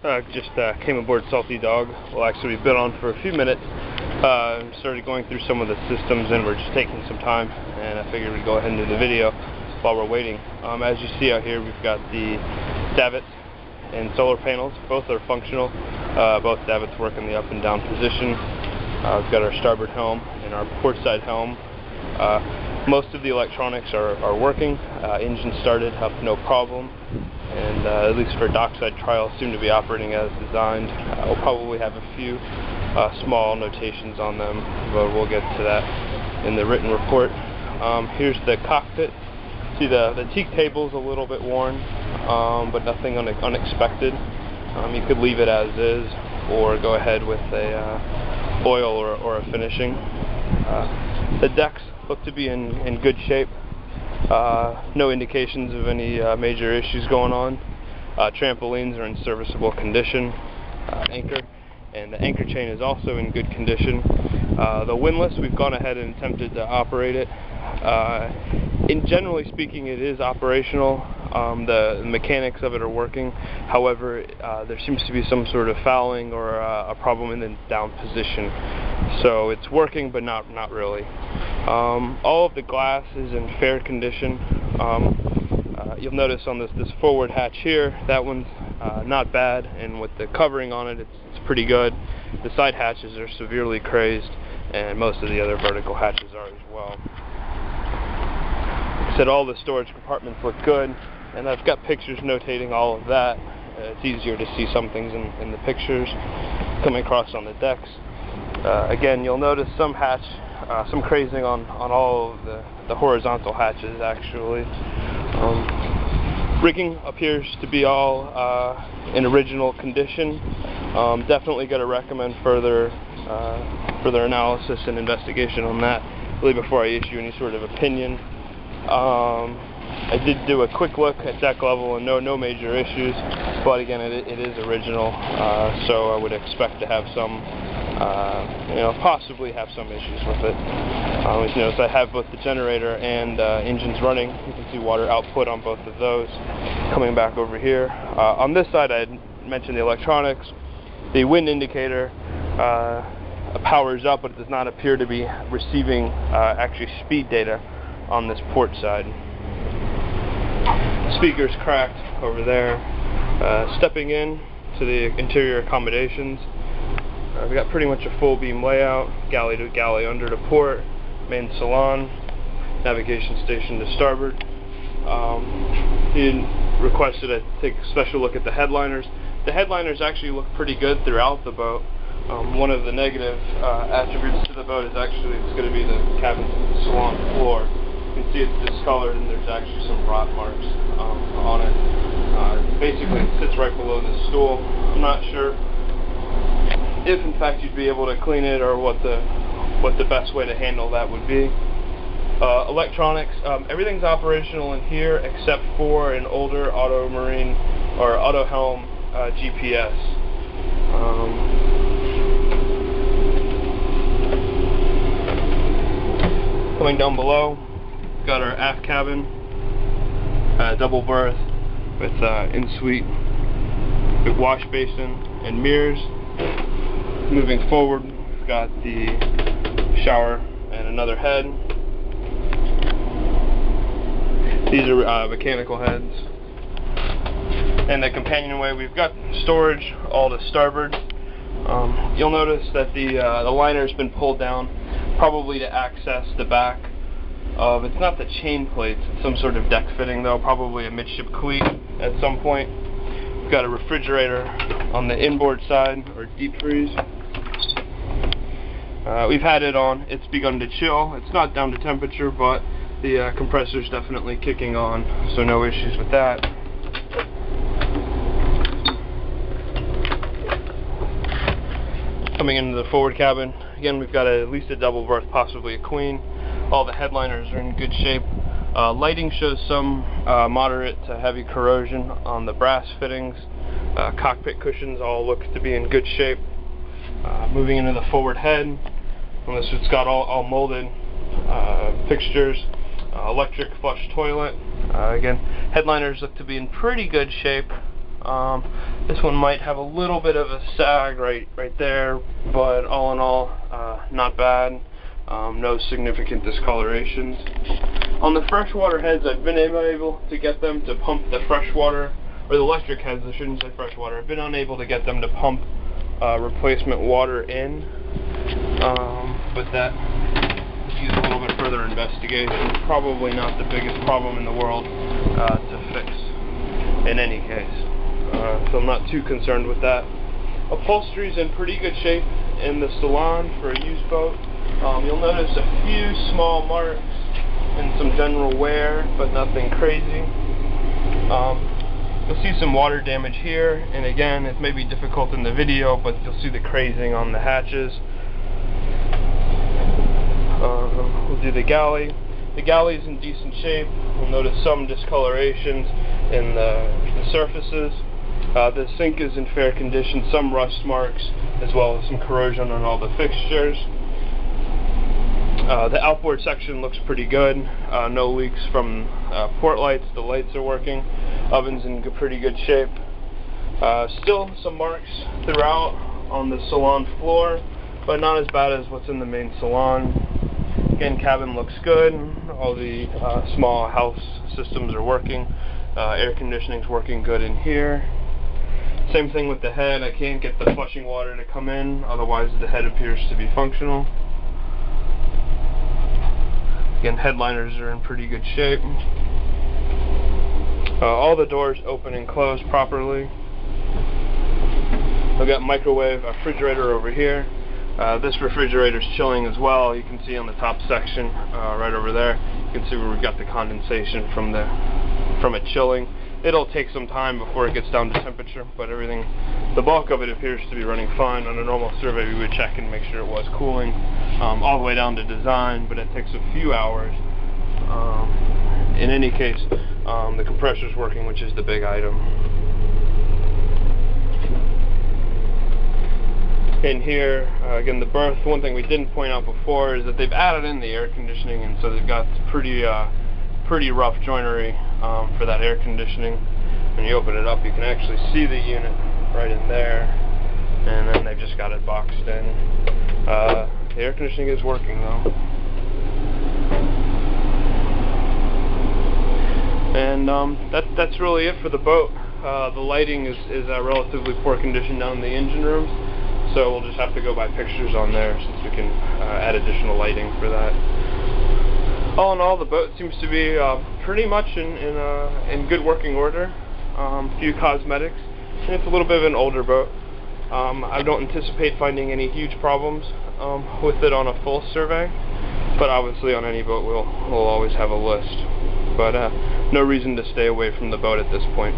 Just came aboard Salty Dog. Well, actually, we've been on for a few minutes. Started going through some of the systems, and we're just taking some time. And I figured we'd go ahead and do the video while we're waiting. As you see out here, we've got the davits and solar panels. Both are functional. Both davits work in the up and down position. We've got our starboard helm and our port side helm. Most of the electronics are working. Engine started up, no problem. And at least for dockside trials, seem to be operating as designed. We'll probably have a few small notations on them, but we'll get to that in the written report. Here's the cockpit. See the teak table's a little bit worn, but nothing unexpected. You could leave it as is, or go ahead with a oil or a finishing. The decks look to be in good shape. No indications of any major issues going on. Trampolines are in serviceable condition. Anchor and the anchor chain is also in good condition. The windlass, we've gone ahead and attempted to operate it. Generally speaking, it is operational. The mechanics of it are working. However, there seems to be some sort of fouling or a problem in the down position. So it's working, but not really. All of the glass is in fair condition. You'll notice on this forward hatch here, that one's not bad, and with the covering on it, it's pretty good. The side hatches are severely crazed, and most of the other vertical hatches are as well. Like I said, all the storage compartments look good, and I've got pictures notating all of that. It's easier to see some things in the pictures coming across on the decks. Again, you'll notice some crazing on all of the horizontal hatches, actually. Rigging appears to be all in original condition. Definitely got to recommend further analysis and investigation on that, really, before I issue any sort of opinion. I did do a quick look at deck level, and no major issues, but again, it is original, so I would expect to have some, possibly have some issues with it. As you notice, I have both the generator and engines running. You can see water output on both of those. Coming back over here, on this side, I had mentioned the electronics. The wind indicator powers up, but it does not appear to be receiving actually speed data on this port side. Speaker's cracked over there. Stepping in to the interior accommodations, we've got pretty much a full beam layout, galley to galley under to port, main salon, navigation station to starboard. He requested I take a special look at the headliners. The headliners actually look pretty good throughout the boat. One of the negative attributes to the boat is actually it's going to be the cabin salon floor. You can see it's discolored, and there's actually some rot marks on it. Basically, it sits right below the stool. I'm not sure if, in fact, you'd be able to clean it, or what the best way to handle that would be. Electronics, everything's operational in here except for an older auto marine or auto helm GPS. Coming down below, got our aft cabin, double berth with in-suite wash basin and mirrors. Moving forward, we've got the shower and another head. These are mechanical heads. And the companionway, we've got storage all to starboard. You'll notice that the liner's been pulled down, probably to access the back of, it's not the chain plates, it's some sort of deck fitting though, probably a midship cleat at some point. We've got a refrigerator on the inboard side, or deep freeze. We've had it on, it's begun to chill. It's not down to temperature, but the compressor's definitely kicking on, so no issues with that. Coming into the forward cabin, again, we've got at least a double berth, possibly a queen. All the headliners are in good shape. Lighting shows some moderate to heavy corrosion on the brass fittings. Cockpit cushions all look to be in good shape. Moving into the forward head, it's got all molded fixtures, electric flush toilet. Again, headliners look to be in pretty good shape. This one might have a little bit of a sag right there, but all in all, not bad. No significant discolorations. On the freshwater heads, I've been able to get them to pump the freshwater, or the electric heads, I shouldn't say freshwater. I've been unable to get them to pump replacement water in, but that needs a little bit further investigation. Probably not the biggest problem in the world to fix in any case, so I'm not too concerned with that. Upholstery's in pretty good shape in the salon for a used boat. You'll notice a few small marks and some general wear, but nothing crazy. You'll see some water damage here, and again, it may be difficult in the video, but you'll see the crazing on the hatches. We'll do the galley. The galley's in decent shape. You'll notice some discolorations in the surfaces. The sink is in fair condition, some rust marks, as well as some corrosion on all the fixtures. The outboard section looks pretty good. No leaks from port lights. The lights are working. Oven's in pretty good shape. Still some marks throughout on the salon floor, but not as bad as what's in the main salon. Again, cabin looks good. All the small house systems are working. Air conditioning's working good in here. Same thing with the head. I can't get the flushing water to come in, otherwise the head appears to be functional. Again, headliners are in pretty good shape. All the doors open and close properly. I've got microwave, refrigerator over here. This refrigerator's chilling as well. You can see on the top section, right over there. You can see where we've got the condensation from it chilling. It'll take some time before it gets down to temperature, but the bulk of it appears to be running fine. On a normal survey, we would check and make sure it was cooling, all the way down to design, but it takes a few hours. In any case, the compressor's working, which is the big item. In here, again, the berth, one thing we didn't point out before is that they've added in the air conditioning, and so they've got pretty rough joinery for that air conditioning. When you open it up, you can actually see the unit right in there, and then they've just got it boxed in. The air conditioning is working though. And that's really it for the boat. The lighting is relatively poor condition down in the engine rooms, so we'll just have to go by pictures on there since we can add additional lighting for that. All in all, the boat seems to be pretty much in good working order. A few cosmetics, and it's a little bit of an older boat. I don't anticipate finding any huge problems with it on a full survey, but obviously on any boat we'll always have a list. But no reason to stay away from the boat at this point.